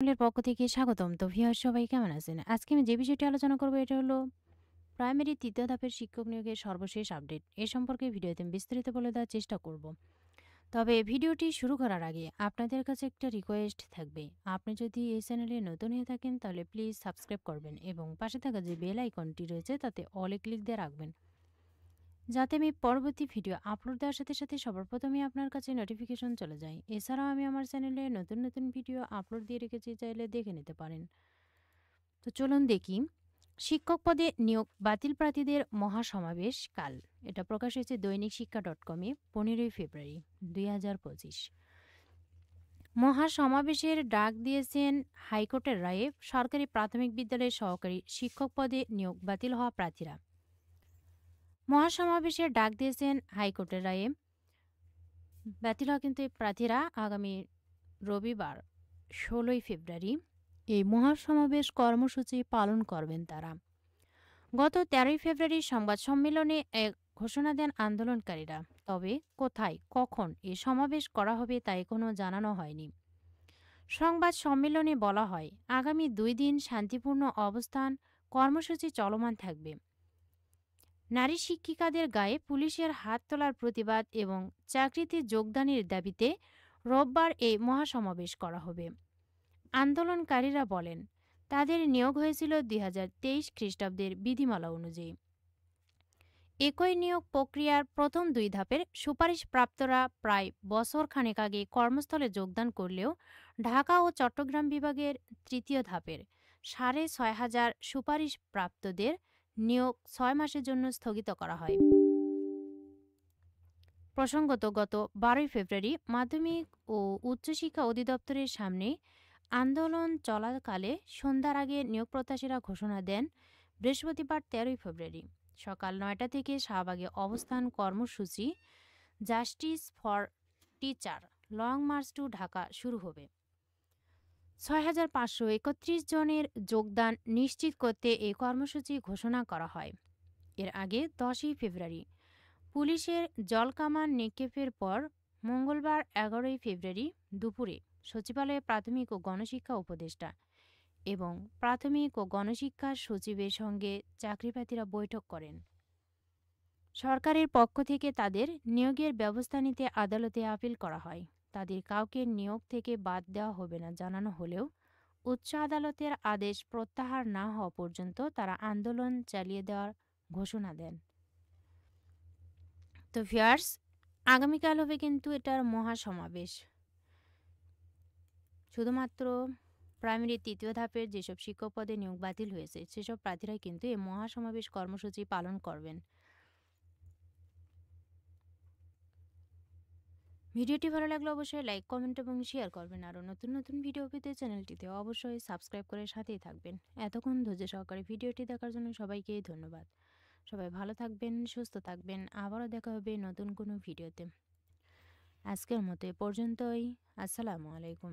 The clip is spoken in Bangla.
চ্যানেলের পক্ষ থেকে স্বাগতম। তো ভিউয়ার্স সবাই কেমন আছেন? আজকে আমি যে বিষয়টি আলোচনা করব এটা হলো প্রাইমারি ৩য় ধাপের শিক্ষক নিয়োগের সর্বশেষ আপডেট। এ সম্পর্কে ভিডিওতে আমি বিস্তারিত বলে দেওয়ার চেষ্টা করব। তবে ভিডিওটি শুরু করার আগে আপনাদের কাছে একটা রিকোয়েস্ট থাকবে। আপনি যদি এই চ্যানেলে নতুন হয়ে থাকেন তাহলে প্লিজ সাবস্ক্রাইব করবেন এবং পাশে থাকা যে বেল আইকনটি রয়েছে তাতে অলে ক্লিক দিয়ে রাখবেন, যাতে আমি পরবর্তী ভিডিও আপলোড দেওয়ার সাথে সাথে সবার প্রথমে আপনার কাছে নোটিফিকেশন চলে যায়। এছাড়াও আমি আমার চ্যানেলে নতুন নতুন ভিডিও আপলোড দিয়ে রেখেছি, চাইলে দেখে নিতে পারেন। তো চলুন দেখি। শিক্ষক পদে নিয়োগ বাতিল প্রার্থীদের মহাসমাবেশ কাল। এটা প্রকাশ হয়েছে দৈনিক শিক্ষা .com-এ 15 ফেব্রুয়ারি 2025। মহাসমাবেশের ডাক দিয়েছেন হাইকোর্টের রায়ে সরকারি প্রাথমিক বিদ্যালয়ের সহকারী শিক্ষক পদে নিয়োগ বাতিল হওয়া প্রার্থীরা। মহাসমাবেশের ডাক দিয়েছেন হাইকোর্টের রায়ে বাতিল হওয়া কিন্তু এই প্রার্থীরা আগামী রবিবার 16 ফেব্রুয়ারি এই মহাসমাবেশ কর্মসূচি পালন করবেন তারা। গত 13 ফেব্রুয়ারি সংবাদ সম্মেলনে এক ঘোষণা দেন আন্দোলনকারীরা। তবে কোথায় কখন এ সমাবেশ করা হবে তা এখনও জানানো হয়নি। সংবাদ সম্মেলনে বলা হয়, আগামী 2 দিন শান্তিপূর্ণ অবস্থান কর্মসূচি চলমান থাকবে। নারী শিক্ষিকাদের গায়ে পুলিশের হাত তোলার প্রতিবাদ এবং চাকরিতে যোগদানের দাবিতে রোববার এই মহাসমাবেশ করা হবে। আন্দোলনকারীরা বলেন, তাদের নিয়োগ হয়েছিল 2023 খ্রিস্টাব্দের বিধিমালা অনুযায়ী। একই নিয়োগ প্রক্রিয়ার প্রথম 2 ধাপের সুপারিশপ্রাপ্তরা প্রায় বছর খানেক আগে কর্মস্থলে যোগদান করলেও ঢাকা ও চট্টগ্রাম বিভাগের 3য় ধাপের 6,500 সুপারিশপ্রাপ্তদের নিয়োগ 6 মাসের জন্য স্থগিত করা হয়। প্রসঙ্গত, গত 12 ফেব্রুয়ারি মাধ্যমিক ও উচ্চশিক্ষা অধিদপ্তরের সামনে আন্দোলন চলাকালে সন্ধ্যার আগে নিয়োগ প্রত্যাশীরা ঘোষণা দেন বৃহস্পতিবার 13 ফেব্রুয়ারি সকাল 9টা থেকে শাহবাগে অবস্থান কর্মসূচি justice for teacher long march to Dhaka শুরু হবে। 6,531 জনের যোগদান নিশ্চিত করতে এই কর্মসূচি ঘোষণা করা হয়। এর আগে 10 ফেব্রুয়ারি পুলিশের জলকামান নিক্ষেপের পর মঙ্গলবার 11 ফেব্রুয়ারি দুপুরে সচিবালয়ে প্রাথমিক ও গণশিক্ষা উপদেষ্টা এবং প্রাথমিক ও গণশিক্ষা সচিবের সঙ্গে চাকরিপ্রার্থীরা বৈঠক করেন। সরকারের পক্ষ থেকে তাদের নিয়োগের ব্যবস্থা নিতে আদালতে আপিল করা হয়। তাদের কাউকে নিয়োগ থেকে বাদ দেওয়া হবে না জানানো হলেও উচ্চ আদালতের আদেশ প্রত্যাহার না হওয়া পর্যন্ত তারা আন্দোলন চালিয়ে দেওয়ার ঘোষণা দেন। তো ভিউয়ার্স, আগামীকাল হবে কিন্তু এটার মহাসমাবেশ। শুধুমাত্র প্রাইমারি 3য় ধাপের যেসব শিক্ষক পদে নিয়োগ বাতিল হয়েছে সেসব প্রার্থীরাই কিন্তু এই মহাসমাবেশ কর্মসূচি পালন করবেন। ভিডিওটি ভালো লাগলে অবশ্যই লাইক, কমেন্ট এবং শেয়ার করবেন। আরও নতুন নতুন ভিডিও পেতে চ্যানেলটিতে অবশ্যই সাবস্ক্রাইব করে সাথেই থাকবেন। এতক্ষণ ধৈর্য সহকারে ভিডিওটি দেখার জন্য সবাইকে ধন্যবাদ। সবাই ভালো থাকবেন, সুস্থ থাকবেন। আবারও দেখা হবে নতুন কোনো ভিডিওতে। আজকের মতো এ পর্যন্তই। আসসালামু আলাইকুম।